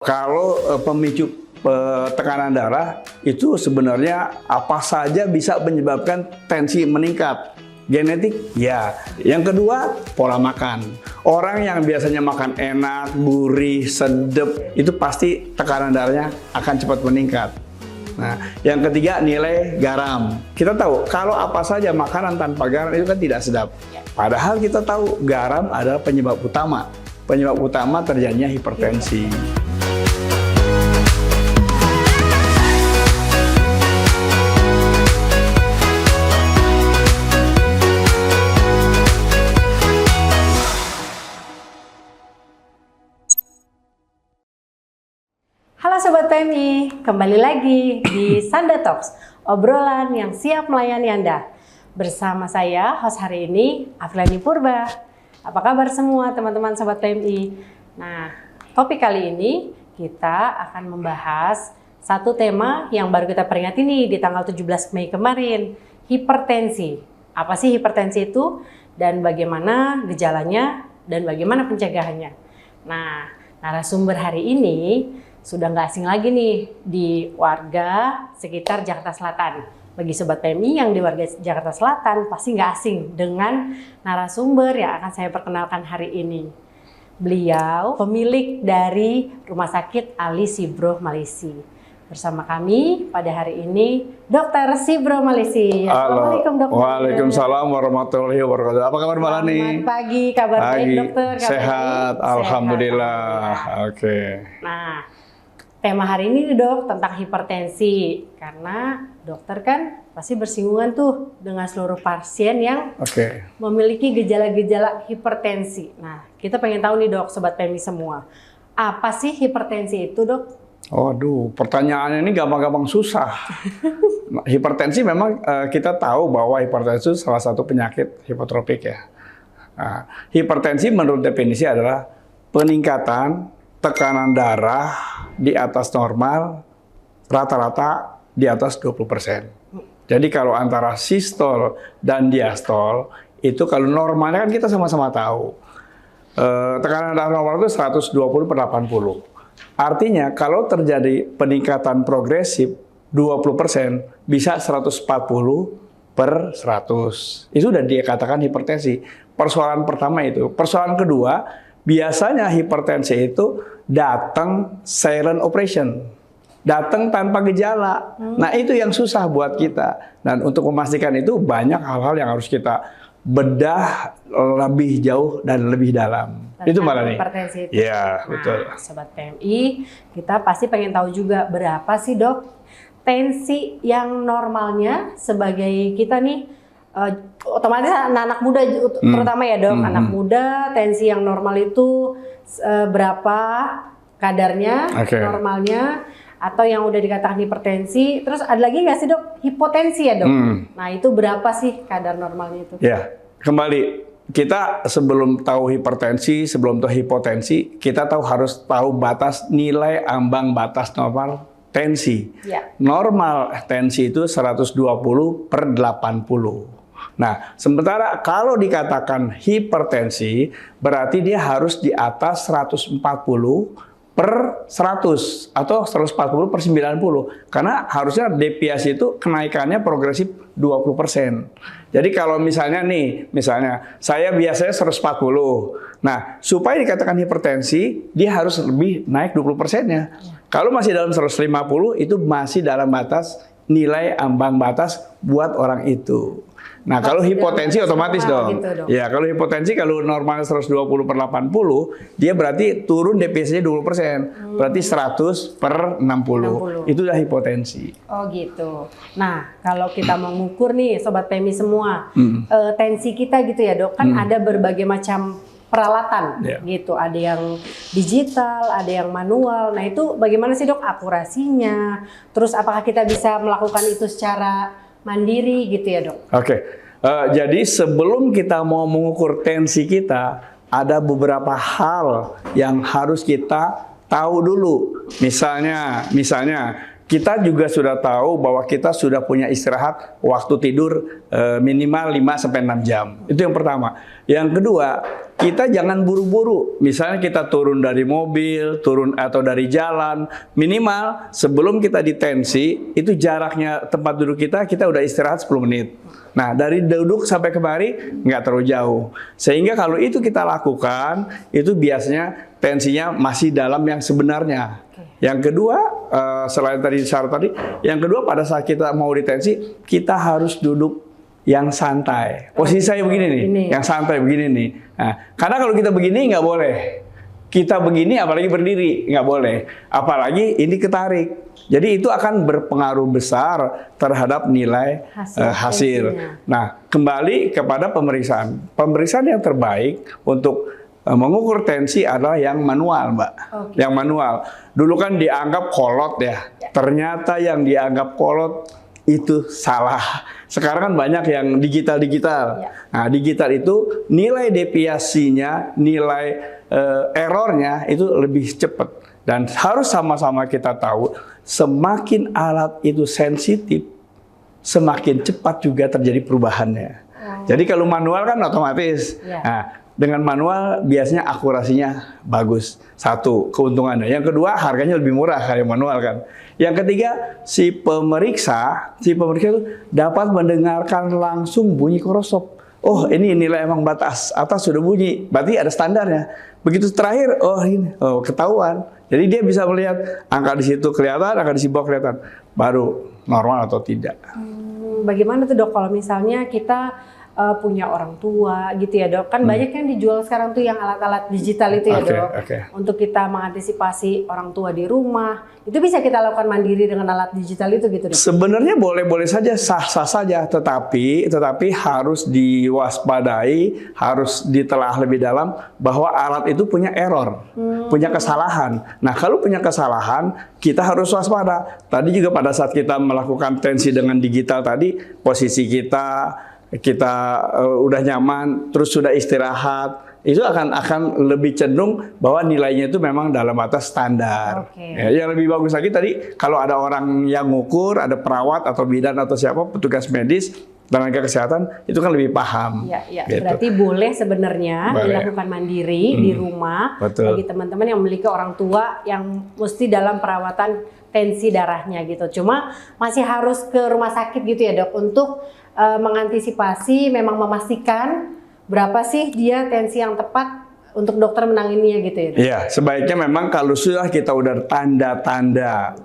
Kalau pemicu tekanan darah itu sebenarnya apa saja bisa menyebabkan tensi meningkat. Genetik, ya. Yang kedua, pola makan. Orang yang biasanya makan enak, gurih, sedap, itu pasti tekanan darahnya akan cepat meningkat. Nah, yang ketiga, nilai garam. Kita tahu, kalau apa saja makanan tanpa garam itu kan tidak sedap. Padahal kita tahu garam adalah penyebab utama. Penyebab utama terjadinya hipertensi. Halo Sobat PMI, kembali lagi di Sanda Talks, obrolan yang siap melayani Anda. Bersama saya, host hari ini, Afriani Purba. Apa kabar semua teman-teman Sobat PMI? Nah, topik kali ini kita akan membahas satu tema yang baru kita peringati nih di tanggal 17 Mei kemarin, hipertensi. Apa sih hipertensi itu? Dan bagaimana gejalanya dan bagaimana pencegahannya? Nah, narasumber hari ini sudah nggak asing lagi nih di warga sekitar Jakarta Selatan. Bagi Sobat PMI yang di warga Jakarta Selatan pasti nggak asing dengan narasumber yang akan saya perkenalkan hari ini. Beliau pemilik dari Rumah Sakit Ali Sibro Malisi. Bersama kami pada hari ini Dr. Sibro Malisi. Assalamualaikum dokter. Waalaikumsalam warahmatullahi wabarakatuh. Apa kabar Mbak Lani? Selamat pagi, kabar baik dokter. Sehat, alhamdulillah. Oke. Nah, tema hari ini dok tentang hipertensi karena dokter kan pasti bersinggungan tuh dengan seluruh pasien yang memiliki gejala-gejala hipertensi. Nah, kita pengen tahu nih dok, Sobat PMI semua, apa sih hipertensi itu dok? Waduh, pertanyaannya ini gampang-gampang susah. Hipertensi memang kita tahu bahwa hipertensi itu salah satu penyakit hipotropik ya. Nah, hipertensi menurut definisi adalah peningkatan tekanan darah di atas normal rata-rata di atas 20%. Jadi kalau antara sistol dan diastol itu kalau normalnya kan kita sama-sama tahu. Tekanan darah normal itu 120/80. Artinya kalau terjadi peningkatan progresif 20% bisa 140/100. Itu sudah dikatakan hipertensi. Persoalan pertama itu. Persoalan kedua, biasanya hipertensi itu datang silent operation, datang tanpa gejala. Nah itu yang susah buat kita. Dan untuk memastikan itu banyak hal-hal yang harus kita bedah lebih jauh dan lebih dalam. Itu malah nih. Hipertensi itu. Ya, betul. Sobat PMI, kita pasti pengen tahu juga berapa sih dok tensi yang normalnya sebagai kita nih. Otomatis anak-anak muda terutama ya dok, anak muda tensi yang normal itu berapa kadarnya normalnya, atau yang udah dikatakan hipertensi, terus ada lagi nggak sih dok hipotensi ya dok? Nah itu berapa sih kadar normalnya itu? Ya, kembali kita sebelum tahu hipertensi, sebelum tahu hipotensi, kita harus tahu batas nilai ambang batas normal tensi. Ya. Normal tensi itu 120/80. Nah, sementara kalau dikatakan hipertensi, berarti dia harus di atas 140/100 atau 140/90. Karena harusnya deviasi itu kenaikannya progresif 20%. Jadi kalau misalnya nih, saya biasanya 140. Nah, supaya dikatakan hipertensi, dia harus lebih naik 20%-nya. Kalau masih dalam 150, itu masih dalam batas nilai ambang batas buat orang itu. Nah, kalau hipotensi otomatis dong. Gitu, ya, kalau hipotensi kalau normalnya 120/80, dia berarti turun deviasinya 20%. Berarti 100/60. Itu udah hipotensi. Oh, gitu. Nah, kalau kita mau mengukur nih Sobat PMI semua, tensi kita gitu ya, Dok, kan ada berbagai macam peralatan gitu. Ada yang digital, ada yang manual. Nah, itu bagaimana sih, Dok, akurasinya? Terus apakah kita bisa melakukan itu secara mandiri gitu ya dok? Jadi sebelum kita mau mengukur tensi kita, ada beberapa hal yang harus kita tahu dulu. Misalnya kita juga sudah tahu bahwa kita sudah punya istirahat waktu tidur minimal 5-6 jam. Itu yang pertama. Yang kedua, kita jangan buru-buru. Misalnya kita turun dari mobil, turun atau dari jalan, minimal sebelum kita ditensi, itu jaraknya tempat duduk kita udah istirahat 10 menit. Nah, dari duduk sampai kemari nggak terlalu jauh. Sehingga kalau itu kita lakukan, itu biasanya tensinya masih dalam yang sebenarnya. Yang kedua, selain tadi syarat tadi, yang kedua pada saat kita mau ditensi, kita harus duduk yang santai. Posisi saya begini nih, yang santai begini nih. Nah, karena kalau kita begini nggak boleh. Kita begini apalagi berdiri nggak boleh. Apalagi ini ketarik. Jadi itu akan berpengaruh besar terhadap nilai hasil. Nah, kembali kepada pemeriksaan. Pemeriksaan yang terbaik untuk mengukur tensi adalah yang manual, Mbak. Yang manual. Dulu kan dianggap kolot ya. Ternyata yang dianggap kolot itu salah. Sekarang kan banyak yang digital-digital. Nah, digital itu nilai deviasinya, nilai errornya itu lebih cepat. Dan harus sama-sama kita tahu, semakin alat itu sensitif, semakin cepat juga terjadi perubahannya. Jadi kalau manual kan otomatis. Nah, dengan manual biasanya akurasinya bagus. Satu, keuntungannya. Yang kedua, harganya lebih murah kayak manual kan. Yang ketiga, si pemeriksa itu dapat mendengarkan langsung bunyi korosop. Oh, ini nilai emang batas atas sudah bunyi, berarti ada standarnya. Begitu terakhir, oh ini, oh ketahuan. Jadi dia bisa melihat angka di situ kelihatan, angka di bawah kelihatan, baru normal atau tidak. Bagaimana tuh dok kalau misalnya kita punya orang tua gitu ya dok, kan banyak yang dijual sekarang tuh yang alat-alat digital itu ya dok, untuk kita mengantisipasi orang tua di rumah, itu bisa kita lakukan mandiri dengan alat digital itu gitu dok? Sebenarnya boleh-boleh saja, sah-sah saja, tetapi harus diwaspadai, harus ditelaah lebih dalam bahwa alat itu punya error, punya kesalahan. Nah kalau punya kesalahan, kita harus waspada. Tadi juga pada saat kita melakukan tensi dengan digital tadi, posisi kita udah nyaman, terus sudah istirahat, itu akan lebih cenderung bahwa nilainya itu memang dalam batas standar. Ya, yang lebih bagus lagi tadi, kalau ada orang yang ngukur, ada perawat atau bidan atau siapa, petugas medis, tenaga kesehatan, itu kan lebih paham. Gitu. Berarti boleh sebenarnya dilakukan mandiri di rumah, bagi teman-teman yang memiliki orang tua yang mesti dalam perawatan tensi darahnya gitu. Cuma masih harus ke rumah sakit gitu ya dok, untuk mengantisipasi, memang memastikan berapa sih dia tensi yang tepat untuk dokter menanganinya gitu ya dok? Iya, sebaiknya memang kalau sudah kita udah tanda-tanda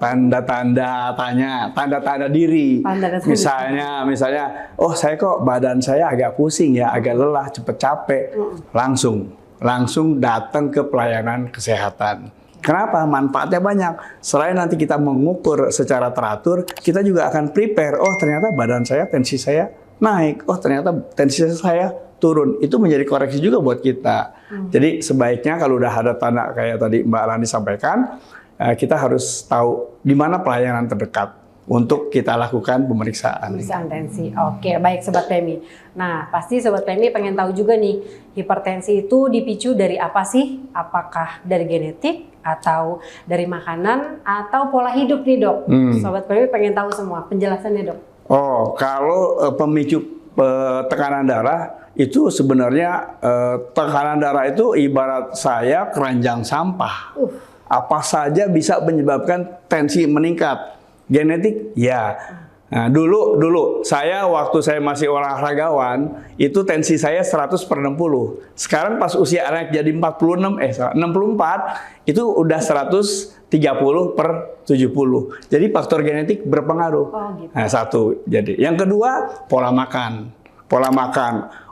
diri. Misalnya, oh saya kok badan saya agak pusing ya, agak lelah, cepet capek, langsung datang ke pelayanan kesehatan. Kenapa? Manfaatnya banyak. Selain nanti kita mengukur secara teratur, kita juga akan prepare. Oh ternyata badan saya, tensi saya naik. Oh ternyata tensi saya turun. Itu menjadi koreksi juga buat kita. Jadi sebaiknya kalau udah ada tanda kayak tadi Mbak Rani sampaikan, kita harus tahu di mana pelayanan terdekat untuk kita lakukan pemeriksaan tensi. Oke, baik Sobat PMI. Nah, pasti Sobat PMI pengen tahu juga nih, hipertensi itu dipicu dari apa sih? Apakah dari genetik, atau dari makanan, atau pola hidup nih dok? Sobat PMI pengen tahu semua penjelasannya dok. Oh, kalau pemicu tekanan darah itu sebenarnya tekanan darah itu ibarat saya keranjang sampah. Apa saja bisa menyebabkan tensi meningkat. Genetik, ya. Nah, dulu saya waktu saya masih olahragawan, itu tensi saya 100/60. Sekarang pas usia anak jadi 64, itu udah 130/70. Jadi faktor genetik berpengaruh. Gitu. Nah, satu. Jadi, yang kedua, pola makan.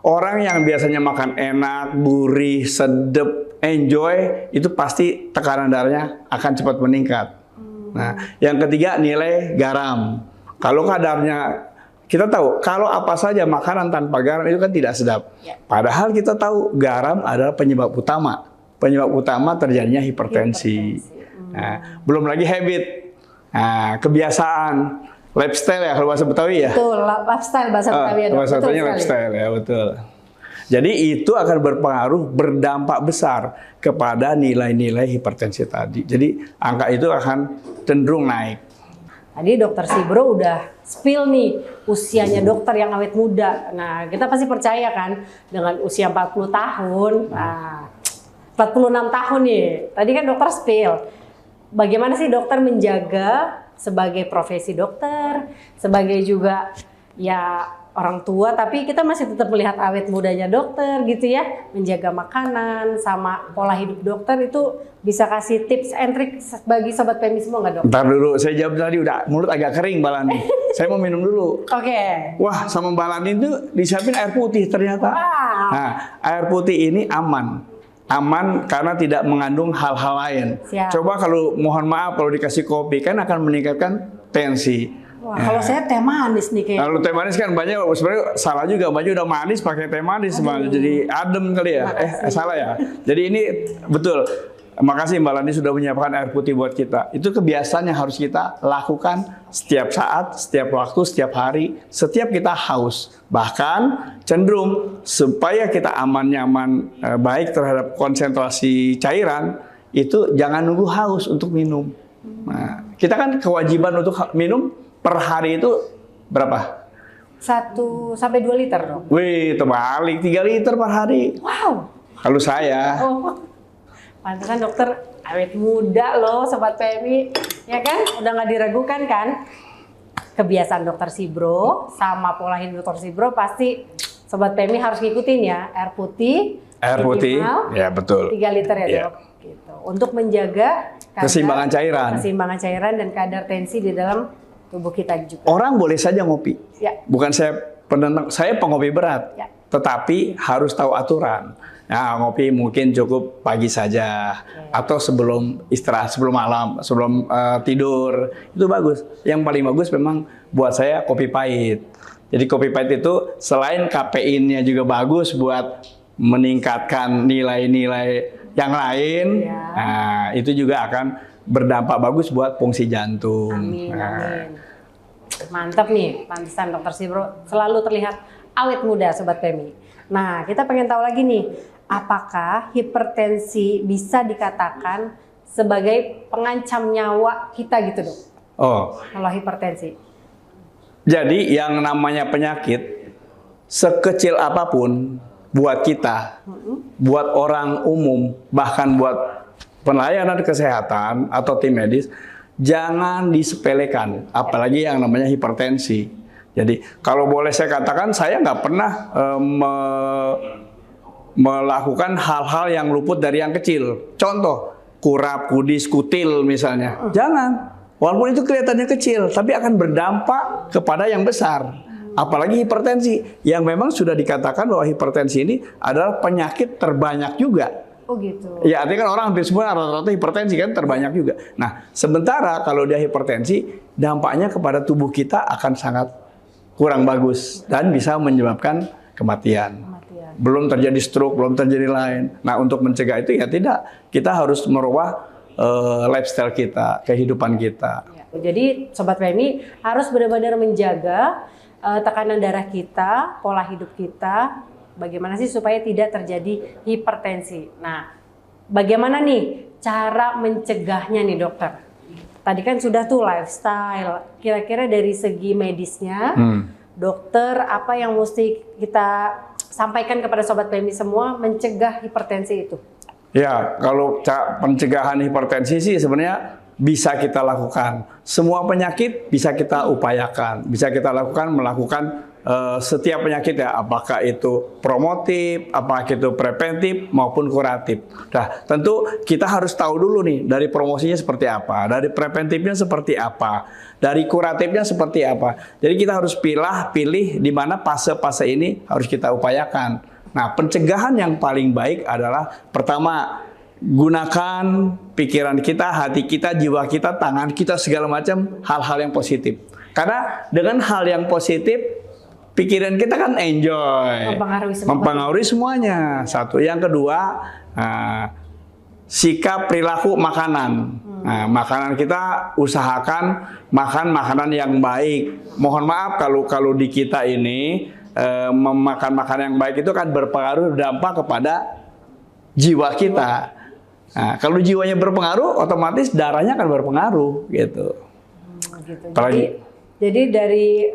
Orang yang biasanya makan enak, gurih, sedep, enjoy, itu pasti tekanan darahnya akan cepat meningkat. Nah, yang ketiga nilai garam. Kalau kadarnya, kita tahu kalau apa saja makanan tanpa garam itu kan tidak sedap. Padahal kita tahu garam adalah penyebab utama terjadinya hipertensi. Nah, belum lagi habit, kebiasaan, lifestyle ya kalau bahasa Betawi ya. Betul, lifestyle bahasa Betawi ya. Bahasa Betawinya lifestyle ya, betul. Jadi itu akan berpengaruh, berdampak besar kepada nilai-nilai hipertensi tadi. Jadi angka itu akan cenderung naik. Tadi dokter Sibro udah spill nih usianya dokter yang awet muda. Nah, kita pasti percaya kan dengan usia 40 tahun. Nah, 46 tahun nih. Tadi kan dokter spill. Bagaimana sih dokter menjaga sebagai profesi dokter, sebagai juga ya orang tua, tapi kita masih tetap melihat awet mudanya dokter gitu ya, menjaga makanan sama pola hidup dokter itu bisa kasih tips and trick bagi sobat PMI semua nggak dok? Ntar dulu, saya jawab tadi udah mulut agak kering Mbak Lani. Saya mau minum dulu. Oke. Wah, sama Mbak Lani itu disiapin air putih ternyata. Wah. Nah, air putih ini aman. Aman karena tidak mengandung hal-hal lain. Siap. Coba kalau mohon maaf kalau dikasih kopi kan akan meningkatkan tensi. Wah, kalau saya teh manis nih kayaknya. Kalau teh manis kan banyak sebenarnya salah juga, banyak udah manis pakai teh manis malah jadi adem kali ya. Salah ya. Jadi ini betul. Makasih Mbak Lani sudah menyiapkan air putih buat kita. Itu kebiasaan yang harus kita lakukan setiap saat, setiap waktu, setiap hari, setiap kita haus. Bahkan cenderung supaya kita aman, nyaman, baik terhadap konsentrasi cairan, itu jangan nunggu haus untuk minum. Nah, kita kan kewajiban untuk minum per hari itu berapa? 1 sampai 2 liter dong. Wih, terbalik 3 liter per hari. Wow. Kalau saya. Oh, pantesan dokter awet muda loh sobat PMI, ya kan? Udah nggak diragukan kan? Kebiasaan dokter Sibro sama pola hidup dokter Sibro pasti sobat PMI harus ngikutin ya. Air putih. Air putih, ya betul. 3 liter ya dok. Gitu. Untuk menjaga keseimbangan cairan dan kadar tensi di dalam tubuh kita juga. Orang boleh saja ngopi. Ya. Bukan saya penentang, saya pengopi berat. Ya. Tetapi harus tahu aturan. Nah, ngopi mungkin cukup pagi saja atau sebelum istirahat, sebelum malam, sebelum tidur. Itu bagus. Yang paling bagus memang buat saya kopi pahit. Jadi kopi pahit itu selain kafeinnya juga bagus buat meningkatkan nilai-nilai yang lain. Nah, itu juga akan berdampak bagus buat fungsi jantung. Amin, amin. Mantap nih, pantesan dokter Sibro selalu terlihat awet muda sobat PMI. Nah, kita pengen tahu lagi nih, apakah hipertensi bisa dikatakan sebagai pengancam nyawa kita gitu dok? Oh, kalau hipertensi. Jadi yang namanya penyakit sekecil apapun buat kita, buat orang umum, bahkan buat pelayanan kesehatan atau tim medis, jangan disepelekan, apalagi yang namanya hipertensi. Jadi kalau boleh saya katakan, saya nggak pernah melakukan hal-hal yang luput dari yang kecil. Contoh, kurap, kudis, kutil misalnya. Jangan. Walaupun itu kelihatannya kecil, tapi akan berdampak kepada yang besar. Apalagi hipertensi, yang memang sudah dikatakan bahwa hipertensi ini adalah penyakit terbanyak juga. Oh gitu. Ya, artinya kan orang hampir semua rata-rata hipertensi kan terbanyak juga. Nah, sementara kalau dia hipertensi, dampaknya kepada tubuh kita akan sangat kurang bagus dan bisa menyebabkan kematian. Belum terjadi stroke, belum terjadi lain. Nah, untuk mencegah itu ya tidak. Kita harus merubah lifestyle kita, kehidupan kita. Ya, jadi sobat PMI harus benar-benar menjaga tekanan darah kita, pola hidup kita, bagaimana sih supaya tidak terjadi hipertensi. Nah, bagaimana nih cara mencegahnya nih dokter? Tadi kan sudah tuh lifestyle, kira-kira dari segi medisnya, dokter apa yang mesti kita sampaikan kepada sobat PMI semua mencegah hipertensi itu? Ya, kalau pencegahan hipertensi sih sebenarnya bisa kita lakukan. Semua penyakit bisa kita upayakan, bisa kita melakukan setiap penyakit ya, apakah itu promotif, apakah itu preventif maupun kuratif. Nah, tentu kita harus tahu dulu nih dari promosinya seperti apa, dari preventifnya seperti apa, dari kuratifnya seperti apa. Jadi kita harus pilih di mana fase-fase ini harus kita upayakan. Nah, pencegahan yang paling baik adalah pertama, gunakan pikiran kita, hati kita, jiwa kita, tangan kita, segala macam hal-hal yang positif. Karena dengan hal yang positif, pikiran kita kan enjoy, mempengaruhi semuanya. Satu, yang kedua, sikap perilaku makanan. Nah, makanan kita usahakan makan makanan yang baik. Mohon maaf kalau di kita ini memakan makanan yang baik itu kan berpengaruh dampak kepada jiwa kita. Nah, kalau jiwanya berpengaruh, otomatis darahnya akan berpengaruh gitu. Gitu. Apalagi Jadi dari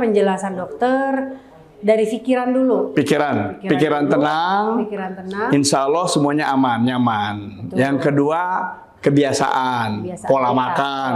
penjelasan dokter dari pikiran dulu. Pikiran tenang. Pikiran tenang. Insya Allah semuanya aman, nyaman. Betul. Yang kedua kebiasaan, pola makan,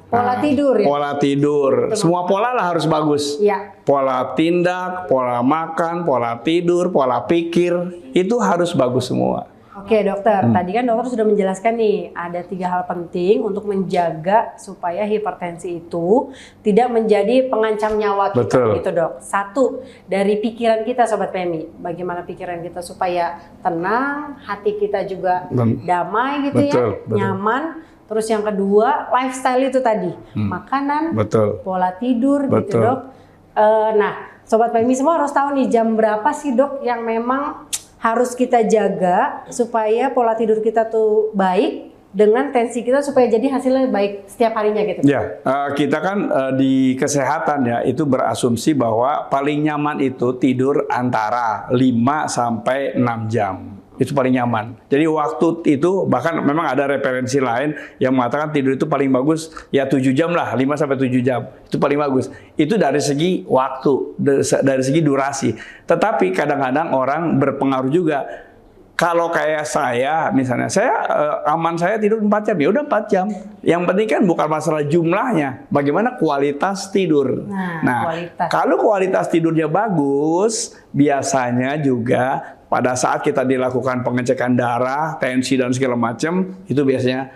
pola tidur ya. Pola tidur. Semua pola lah harus bagus. Ya. Pola tindak, pola makan, pola tidur, pola pikir itu harus bagus semua. Oke dokter, tadi kan dokter sudah menjelaskan nih ada 3 hal penting untuk menjaga supaya hipertensi itu tidak menjadi pengancam nyawa kita. Betul. Gitu dok. 1, dari pikiran kita Sobat PMI, bagaimana pikiran kita supaya tenang, hati kita juga damai gitu betul. Nyaman. Terus yang kedua lifestyle itu tadi, makanan, pola tidur gitu dok. Nah Sobat PMI semua harus tahu nih jam berapa sih dok yang memang harus kita jaga supaya pola tidur kita tuh baik dengan tensi kita supaya jadi hasilnya baik setiap harinya gitu. Ya, kita kan di kesehatan ya itu berasumsi bahwa paling nyaman itu tidur antara 5 sampai 6 jam. Itu paling nyaman. Jadi waktu itu bahkan memang ada referensi lain yang mengatakan tidur itu paling bagus ya 7 jam lah, 5 sampai 7 jam. Itu paling bagus. Itu dari segi waktu, dari segi durasi. Tetapi kadang-kadang orang berpengaruh juga. Kalau kayak saya misalnya, saya tidur 4 jam, ya udah 4 jam. Yang penting kan bukan masalah jumlahnya, bagaimana kualitas tidur. Nah, kalau kualitas tidurnya bagus, biasanya juga pada saat kita dilakukan pengecekan darah, tensi dan segala macam, itu biasanya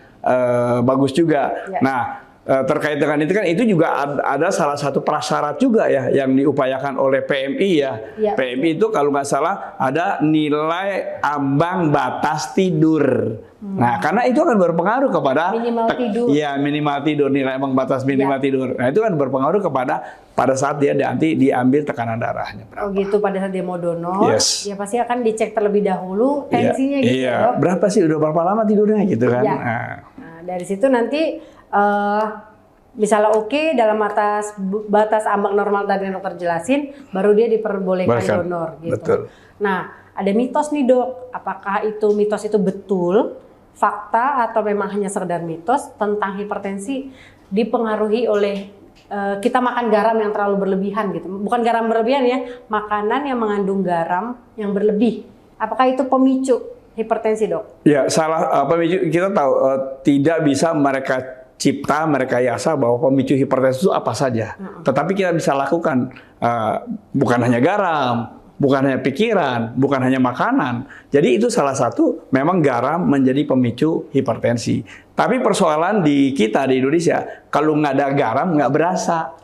bagus juga. Ya. Nah, terkait dengan itu kan itu juga ada salah satu prasyarat juga ya yang diupayakan oleh PMI ya. PMI itu kalau nggak salah ada nilai ambang batas tidur. Nah, karena itu akan berpengaruh kepada minimal tidur. Iya, minimal tidur, nilai ambang batas minimal tidur. Nah, itu kan berpengaruh kepada pada saat dia nanti diambil tekanan darahnya. Oh gitu, pada saat dia mau donor, dia pasti akan dicek terlebih dahulu tensinya gitu. Iya, berapa sih, udah berapa lama tidurnya gitu kan. Nah, dari situ nanti misalnya oke dalam batas ambang normal tadi yang dokter jelasin, baru dia diperbolehkan donor gitu. Betul. Nah, ada mitos nih dok, apakah mitos itu betul, fakta atau memang hanya sekedar mitos tentang hipertensi dipengaruhi oleh kita makan garam yang terlalu berlebihan gitu. Bukan garam berlebihan ya, makanan yang mengandung garam yang berlebih. Apakah itu pemicu hipertensi dok? Ya, pemicu kita tahu tidak bisa mereka cipta, mereka yasa bahwa pemicu hipertensi itu apa saja. Tetapi kita bisa lakukan bukan hanya garam, bukan hanya pikiran, bukan hanya makanan. Jadi itu salah satu memang garam menjadi pemicu hipertensi. Tapi persoalan di kita di Indonesia, kalau nggak ada garam nggak berasa.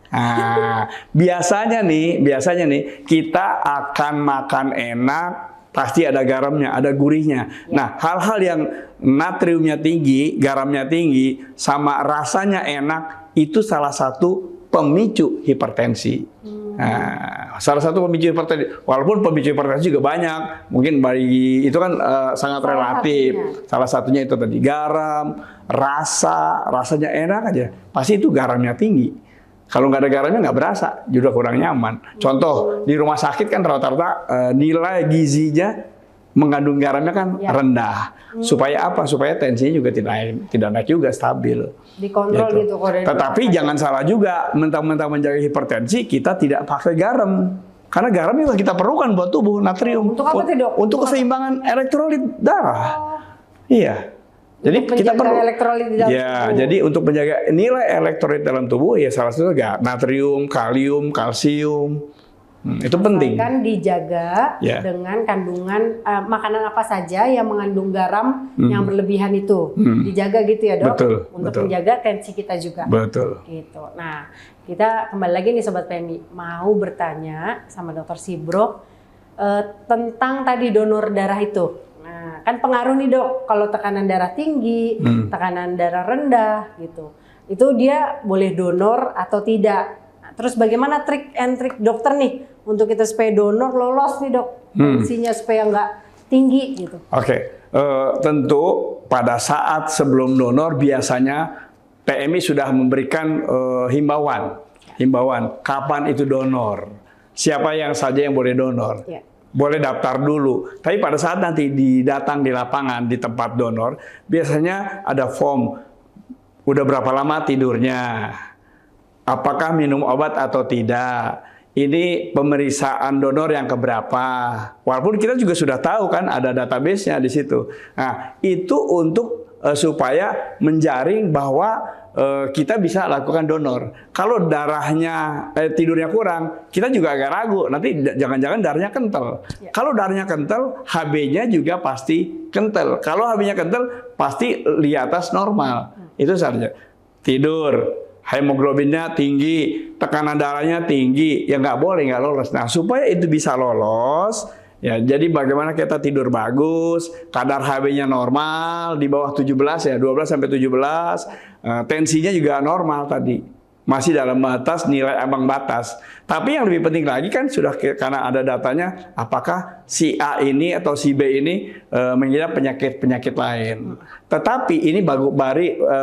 Nah, biasanya nih kita akan makan enak, pasti ada garamnya, ada gurihnya. Nah, hal-hal yang natriumnya tinggi, garamnya tinggi, sama rasanya enak, itu salah satu pemicu hipertensi. Nah, salah satu pemicu hipertensi. Walaupun pemicu hipertensi juga banyak, mungkin itu kan sangat relatif. Salah satunya itu tadi garam, rasanya enak aja. Pasti itu garamnya tinggi. Kalau nggak ada garamnya nggak berasa, juga kurang nyaman. Contoh di rumah sakit kan rata-rata nilai gizinya mengandung garamnya kan rendah. Supaya apa? Supaya tensinya juga tidak naik juga, stabil. Dikontrol gitu. Tetapi jangan salah juga, mentang-mentang menjaga hipertensi kita tidak pakai garam. Karena garam itu kita perlukan buat tubuh, natrium. Untuk apa sih, Dok? Untuk keseimbangan elektrolit darah. Iya. Jadi kita perlu elektrolit di dalam tubuh. Jadi untuk menjaga nilai elektrolit dalam tubuh ya salah satunya natrium, kalium, kalsium. Itu penting. Kan dijaga dengan kandungan makanan apa saja yang mengandung garam yang berlebihan itu. Dijaga gitu ya dok. Betul, untuk menjaga tensi kita juga. Betul. Gitu. Nah, kita kembali lagi nih Sobat PMI. Mau bertanya sama Dokter Sibro tentang tadi donor darah itu. Nah, kan pengaruh nih dok. Kalau tekanan darah tinggi, tekanan darah rendah gitu. Itu dia boleh donor atau tidak. Terus bagaimana trik and trik dokter nih untuk kita supaya donor lolos nih dok, tensinya supaya nggak tinggi gitu. Oke, tentu pada saat sebelum donor biasanya PMI sudah memberikan himbauan kapan itu donor, siapa yang saja yang boleh donor. Boleh daftar dulu. Tapi pada saat nanti datang di lapangan di tempat donor, biasanya ada form udah berapa lama tidurnya, apakah minum obat atau tidak. Ini pemeriksaan donor yang keberapa. Walaupun kita juga sudah tahu kan ada database-nya di situ. Nah, itu untuk supaya menjaring bahwa kita bisa lakukan donor. Kalau darahnya tidurnya kurang, kita juga agak ragu. Nanti jangan-jangan darahnya kental. Ya. Kalau darahnya kental, HB-nya juga pasti kental. Kalau HB-nya kental, pasti di atas normal. Itu saja. Tidur, hemoglobinnya tinggi, tekanan darahnya tinggi, ya nggak boleh, nggak lolos. Nah, supaya itu bisa lolos, ya jadi bagaimana kita tidur bagus, kadar HB-nya normal, di bawah 17 ya, 12 sampai 17, tensinya juga normal tadi. Masih dalam batas, nilai ambang batas. Tapi yang lebih penting lagi kan sudah karena ada datanya, apakah si A ini atau si B ini mengidap penyakit-penyakit lain. Tetapi ini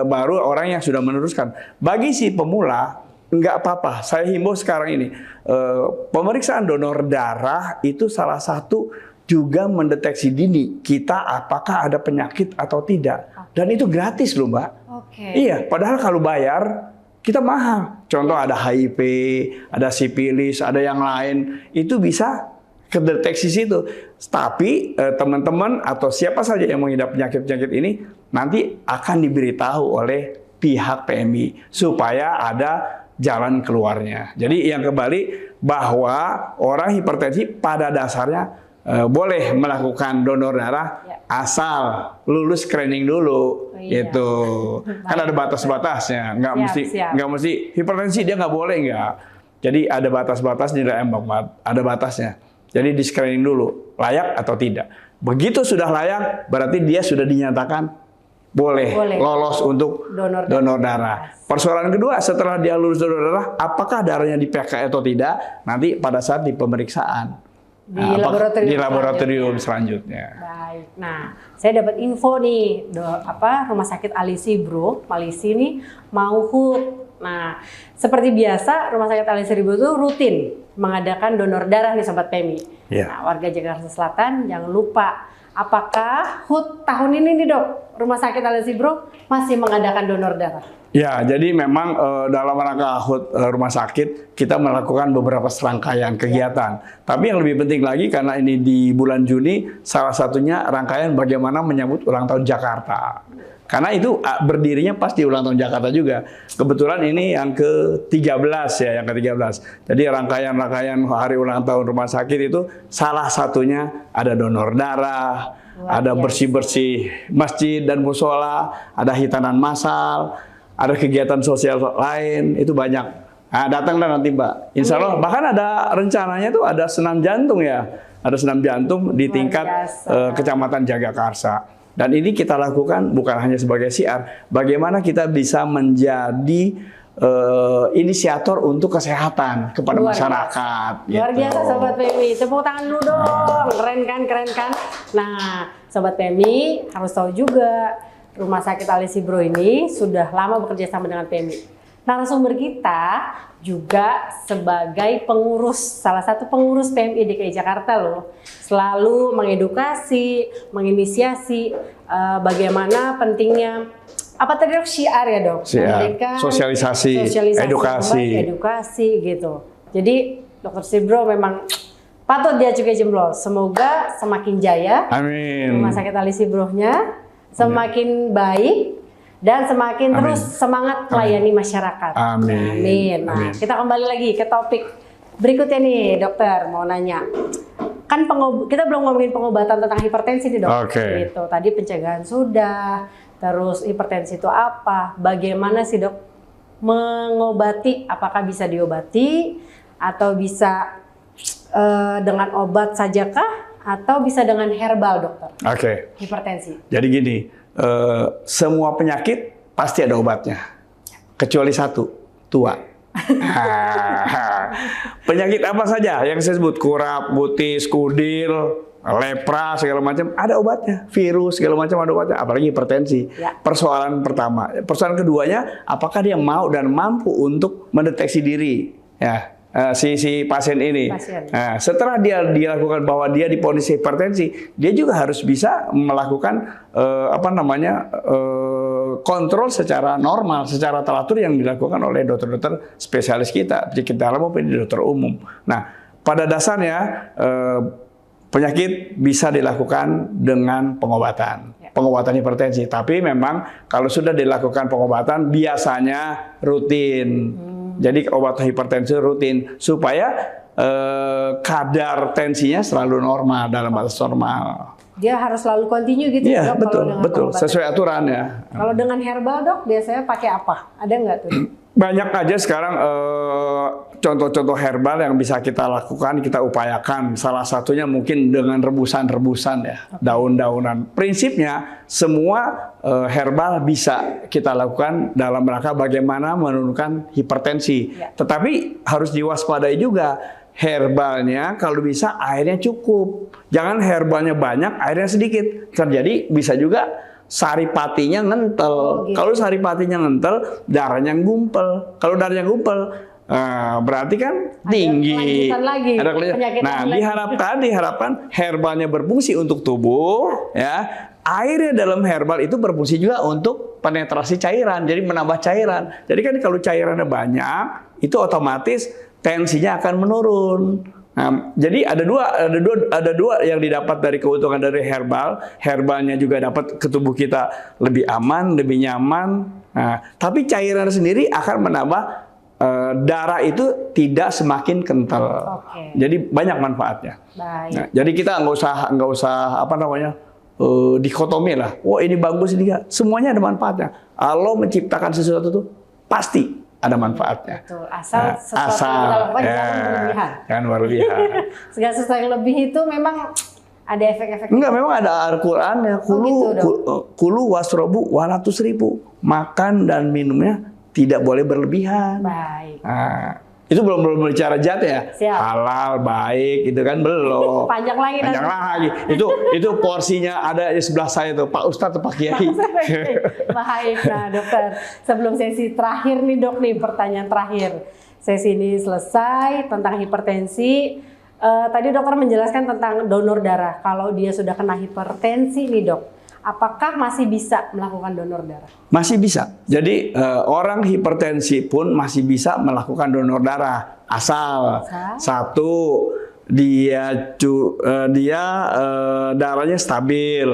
baru orang yang sudah meneruskan. Bagi si pemula, nggak apa-apa. Saya himbau sekarang ini, pemeriksaan donor darah itu salah satu juga mendeteksi dini kita apakah ada penyakit atau tidak. Dan itu gratis loh, Mbak. Iya, padahal kalau bayar, kita mahal. Contoh ada HIV, ada sipilis, ada yang lain. Itu bisa kedeteksi situ. Tapi teman-teman atau siapa saja yang mengidap penyakit-penyakit ini nanti akan diberitahu oleh pihak PMI supaya ada jalan keluarnya. Jadi yang kembali bahwa orang hipertensi pada dasarnya boleh melakukan donor darah asal lulus screening dulu. Itu kan ada batas-batasnya, nggak mesti hipertensi dia nggak boleh, nggak. Jadi ada batas-batas nilai ambang batas, ada batasnya. Jadi di screening dulu layak atau tidak. Begitu sudah layak berarti dia sudah dinyatakan boleh lolos untuk donor darah. Persoalan kedua, setelah dia lulus donor darah, apakah darahnya dipakai atau tidak? Nanti pada saat di pemeriksaan di laboratorium selanjutnya. Baik. Nah, saya dapat info nih, Rumah Sakit Alisi Bro, Malisi nih mau HUT. Nah, seperti biasa Rumah Sakit Alisi Bro itu rutin mengadakan donor darah nih Sobat PMI. Nah, warga Jakarta Selatan jangan lupa, apakah HUT tahun ini nih Dok, Rumah Sakit Alisi Bro masih mengadakan donor darah? Ya, jadi memang dalam rangka HUT rumah sakit kita melakukan beberapa serangkaian kegiatan. Tapi yang lebih penting lagi karena ini di bulan Juni, salah satunya rangkaian bagaimana menyambut ulang tahun Jakarta. Karena itu berdirinya pas di ulang tahun Jakarta juga. Kebetulan ini yang ke-13 ya, yang ke-13. Jadi rangkaian-rangkaian hari ulang tahun rumah sakit itu salah satunya ada donor darah, ada bersih-bersih masjid dan musola, ada hitanan massal, ada kegiatan sosial lain, itu banyak. Nah, datanglah nanti Mbak. Insya Allah, bahkan ada rencananya tuh ada senam jantung ya. Ada senam jantung di tingkat Kecamatan Jagakarsa. Dan ini kita lakukan bukan hanya sebagai syiar, bagaimana kita bisa menjadi inisiator untuk kesehatan kepada masyarakat. Luar biasa Sobat PMI, tepuk tangan dulu dong. Keren kan, keren kan? Nah, Sobat PMI harus tahu juga, Rumah Sakit Alisi Bro ini sudah lama bekerja sama dengan PMI. Narasumber kita juga sebagai pengurus, salah satu pengurus PMI DKI Jakarta loh. Selalu mengedukasi, menginisiasi bagaimana pentingnya, apa tadi Dok, syiar ya Dok? Memberikan sosialisasi, edukasi gitu. Jadi Dr. Sibro memang patut diacungi jempol. Semoga semakin jaya. Amin. Rumah Sakit Alisi Bro-nya semakin baik dan semakin terus semangat melayani masyarakat. Amin. Nah, kita kembali lagi ke topik berikutnya nih, Dokter. Mau nanya, kan kita belum ngomongin pengobatan tentang hipertensi nih Dok. Gitu. Tadi pencegahan sudah, terus hipertensi itu apa? Bagaimana sih Dok mengobati? Apakah bisa diobati atau bisa dengan obat sajakah? Atau bisa dengan herbal, Dokter? Hipertensi. Jadi gini, semua penyakit pasti ada obatnya. Kecuali satu, tua. Penyakit apa saja yang saya sebut, kurap, butis, kudil, lepra, segala macam, ada obatnya. Virus, segala macam ada obatnya, apalagi hipertensi. Persoalan pertama. Persoalan keduanya, apakah dia mau dan mampu untuk mendeteksi diri. Ya. si pasien ini. Pasien. Nah, setelah dia dilakukan bahwa dia divonis hipertensi, dia juga harus bisa melakukan kontrol secara normal, secara teratur yang dilakukan oleh dokter-dokter spesialis kita, penyakit dalam maupun dokter umum. Nah, pada dasarnya penyakit bisa dilakukan dengan pengobatan. Pengobatan hipertensi, tapi memang kalau sudah dilakukan pengobatan biasanya rutin. Jadi obat hipertensi rutin supaya kadar tensinya selalu normal, dalam batas normal. Dia harus selalu continue gitu Iya, dok? betul, sesuai aturan ya. Kalau dengan herbal dok, biasanya pakai apa? Ada nggak tuh? Banyak aja sekarang contoh-contoh herbal yang bisa kita lakukan, kita upayakan. Salah satunya mungkin dengan rebusan-rebusan ya, daun-daunan. Prinsipnya semua herbal bisa kita lakukan dalam rangka bagaimana menurunkan hipertensi. Ya. Tetapi harus diwaspadai juga, herbalnya kalau bisa airnya cukup. Jangan herbalnya banyak, airnya sedikit. Terjadi bisa juga saripatinya ngentel. Gitu. Kalau saripatinya ngentel, darahnya gumpel. Kalau darahnya gumpel, berarti kan tinggi. Ada Nah, diharapkan herbalnya berfungsi untuk tubuh, ya. Airnya dalam herbal itu berfungsi juga untuk penetrasi cairan, jadi menambah cairan. Jadi kan kalau cairannya banyak, itu otomatis tensinya akan menurun. Nah, jadi ada dua yang didapat dari keuntungan dari herbal. Herbalnya juga dapat ke tubuh kita lebih aman, lebih nyaman. Nah, tapi cairan sendiri akan menambah darah itu tidak semakin kental. Jadi banyak manfaatnya. Baik. Nah, jadi kita nggak usah dikotomi lah. Wah, ini bagus, ini enggak. Semuanya ada manfaatnya. Allah menciptakan sesuatu itu pasti ada manfaatnya. Betul. Asal sesuatu yang kita lakukan jangan berlebihan. Jangan berlebihan. Segala sesuatu yang lebih itu memang ada efek-efek. Enggak, memang ada Al-Quran ya. Kulu wasrobu 100.000. Makan dan minumnya tidak boleh berlebihan. Baik. Nah, itu belum bicara zat ya. Siap. Halal, baik, itu kan belum. Panjang lagi. Panjang lagi. Itu porsinya ada di sebelah saya tuh, Pak Ustadz, Pak Kiai. Baik, nah dokter, sebelum sesi terakhir nih dok nih, pertanyaan terakhir. Sesi ini selesai tentang hipertensi. Tadi dokter menjelaskan tentang donor darah. Kalau dia sudah kena hipertensi nih dok, apakah masih bisa melakukan donor darah? Masih bisa. Jadi orang hipertensi pun masih bisa melakukan donor darah. Asal satu, dia darahnya stabil.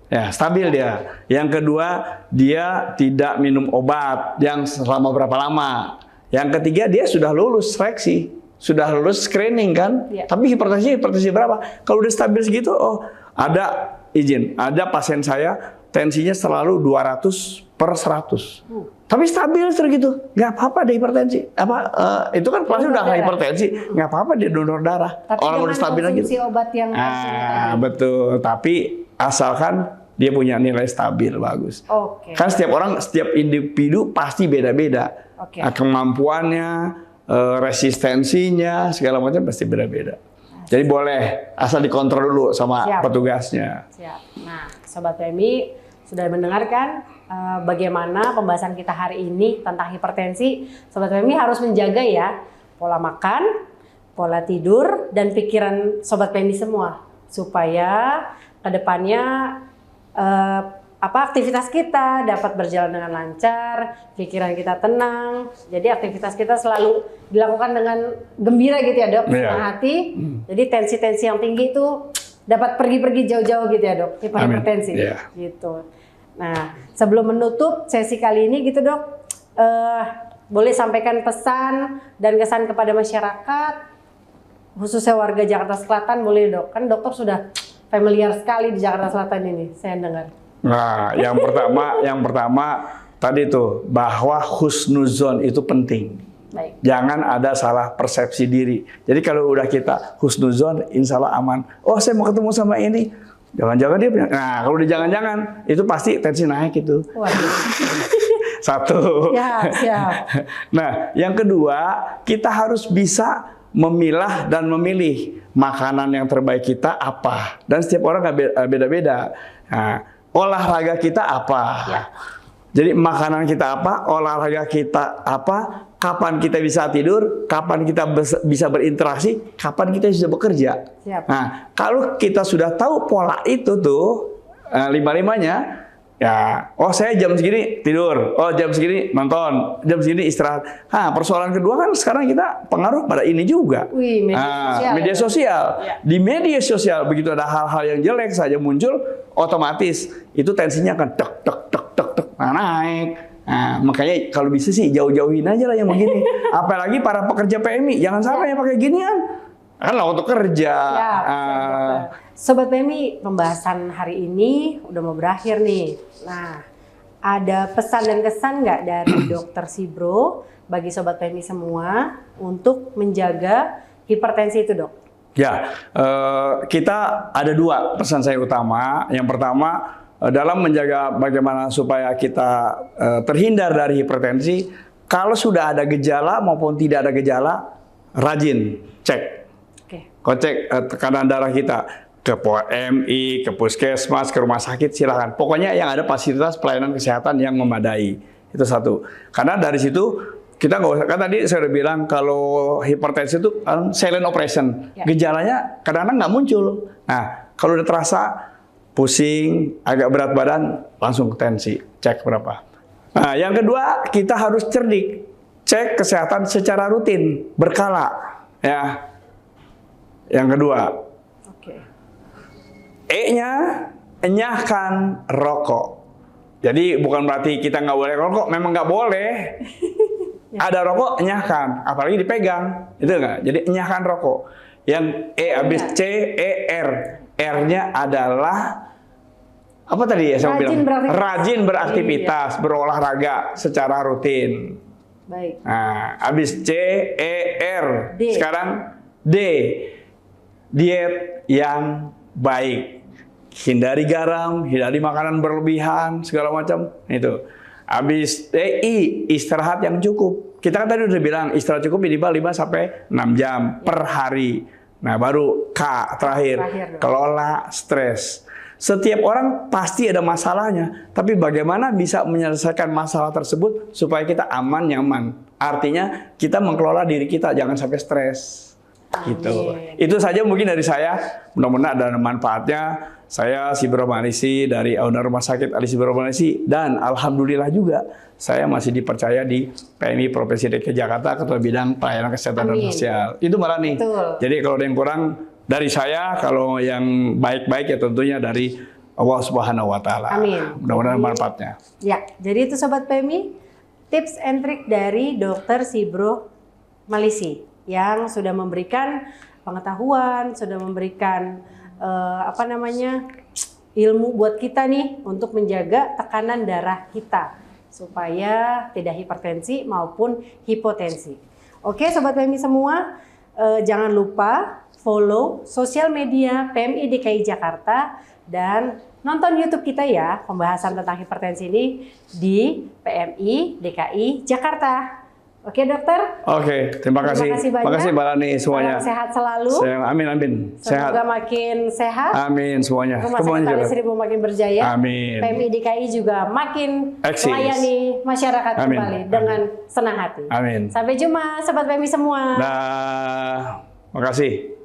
Ya, stabil dia. Yang kedua, dia tidak minum obat yang selama berapa lama. Yang ketiga, dia sudah lulus seleksi, sudah lulus screening kan. Ya. Tapi hipertensi berapa? Kalau udah stabil segitu, ada pasien saya tensinya selalu 200/100. Tapi stabil segitu, nggak apa-apa dia hipertensi. Itu kan kelasnya udah nggak hipertensi, nggak apa-apa dia donor darah. Tapi orang udah stabil lagi. Konsumsi obat yang betul. Tapi asalkan dia punya nilai stabil bagus. Kan setiap individu pasti beda-beda. Kemampuannya, resistensinya, segala macam pasti beda-beda. Jadi boleh, asal dikontrol dulu sama petugasnya. Siap. Nah, Sobat PMI sudah mendengarkan bagaimana pembahasan kita hari ini tentang hipertensi. Sobat PMI harus menjaga ya pola makan, pola tidur, dan pikiran Sobat PMI semua. Supaya kedepannya aktivitas kita dapat berjalan dengan lancar, pikiran kita tenang, jadi aktivitas kita selalu dilakukan dengan gembira gitu ya dok, senang hati. Jadi tensi-tensi yang tinggi itu dapat pergi-pergi jauh-jauh gitu ya dok, hipertensi gitu. Nah, sebelum menutup sesi kali ini gitu dok, boleh sampaikan pesan dan kesan kepada masyarakat, khususnya warga Jakarta Selatan, boleh dok? Kan dokter sudah familiar sekali di Jakarta Selatan ini, saya dengar. Nah, yang pertama tadi tuh bahwa husnuzon itu penting. Baik. Jangan ada salah persepsi diri. Jadi kalau udah kita husnuzon, insya Allah aman. Oh, saya mau ketemu sama ini. Jangan-jangan dia punya. Nah, kalau dia jangan-jangan, itu pasti tensi naik itu. Waduh. Satu. Ya, siap. Nah, yang kedua, kita harus bisa memilah dan memilih makanan yang terbaik kita apa. Dan setiap orang beda-beda. Nah, olahraga kita apa? Ya. Jadi makanan kita apa, olahraga kita apa, kapan kita bisa tidur, kapan kita bisa berinteraksi, kapan kita bisa bekerja. Siap. Nah, kalau kita sudah tahu pola itu tuh, lima-limanya, ya, oh saya jam segini tidur, oh jam segini nonton, jam segini istirahat. Nah, persoalan kedua kan sekarang kita pengaruh pada ini juga. Wih, media sosial. Media sosial. Ya. Di media sosial begitu ada hal-hal yang jelek saja muncul, otomatis itu tensinya akan tek tek tek tek tek naik. Nah, makanya kalau bisa sih jauh-jauhin aja lah yang begini. Apalagi para pekerja PMI, jangan sampai pakai ginian. Kan lah untuk kerja. Ya, Sobat PMI, pembahasan hari ini udah mau berakhir nih. Nah, ada pesan dan kesan nggak dari Dokter Sibro bagi Sobat PMI semua untuk menjaga hipertensi itu, Dok? Ya, kita ada dua pesan saya utama. Yang pertama, dalam menjaga bagaimana supaya kita terhindar dari hipertensi, kalau sudah ada gejala maupun tidak ada gejala, rajin cek. Cek tekanan darah kita ke PMI, ke puskesmas, ke rumah sakit, silakan. Pokoknya yang ada fasilitas pelayanan kesehatan yang memadai. Itu satu. Karena dari situ kita nggak usah, kan tadi saya udah bilang kalau hipertensi itu silent operation. Ya. Gejalanya kadang-kadang nggak muncul. Nah, kalau udah terasa pusing, agak berat badan, langsung ke tensi, cek berapa. Nah, yang kedua, kita harus cerdik. Cek kesehatan secara rutin, berkala. Ya. Yang kedua, E-nya, enyahkan rokok. Jadi bukan berarti kita nggak boleh rokok, memang nggak boleh. Ada rokok, enyahkan, apalagi dipegang, itu nggak. Jadi enyahkan rokok. Yang E habis C, E, R. R-nya adalah apa tadi ya saya bilang? Rajin beraktivitas, berolahraga secara rutin. Baik. Nah, habis C, E, R. D. Sekarang D. Diet yang baik. Hindari garam, hindari makanan berlebihan, segala macam. Itu. Habis I, istirahat yang cukup. Kita kan tadi udah bilang istirahat cukup minimal 5 sampai 6 jam per hari. Nah, baru K terakhir kelola stres. Setiap orang pasti ada masalahnya, tapi bagaimana bisa menyelesaikan masalah tersebut supaya kita aman, nyaman. Artinya kita mengelola diri kita, jangan sampai stres. Gitu. Itu saja mungkin dari saya. Mudah-mudahan ada manfaatnya. Saya Sibro Manisi dari owner Rumah Sakit Ali Sibro Manisi, dan alhamdulillah juga saya masih dipercaya di PMI Provinsi DKI Jakarta Ketua Bidang Pelayanan Kesehatan dan Sosial. Itu malah nih. Jadi kalau ada yang kurang dari saya, kalau yang baik-baik ya tentunya dari Allah Subhanahu wa taala. Amin. Mudah-mudahan manfaatnya. Ya, jadi itu Sobat PMI, tips and trick dari Dokter Sibro Malisi yang sudah memberikan pengetahuan, sudah memberikan ilmu buat kita nih untuk menjaga tekanan darah kita supaya tidak hipertensi maupun hipotensi. Oke, Sobat PMI semua, jangan lupa follow sosial media PMI DKI Jakarta dan nonton YouTube kita ya, pembahasan tentang hipertensi ini di PMI DKI Jakarta. Oke, Dokter. Oke, terima kasih. Terima kasih Mbak Lani semuanya. Sehat selalu. Amin, amin. Sehat. Semoga makin sehat. Amin semuanya. Rumah Sakit Ali Seribu makin berjaya. Amin. PMI DKI juga makin melayani masyarakat kembali dengan senang hati. Amin. Sampai jumpa Sobat PMI semua. Nah, makasih.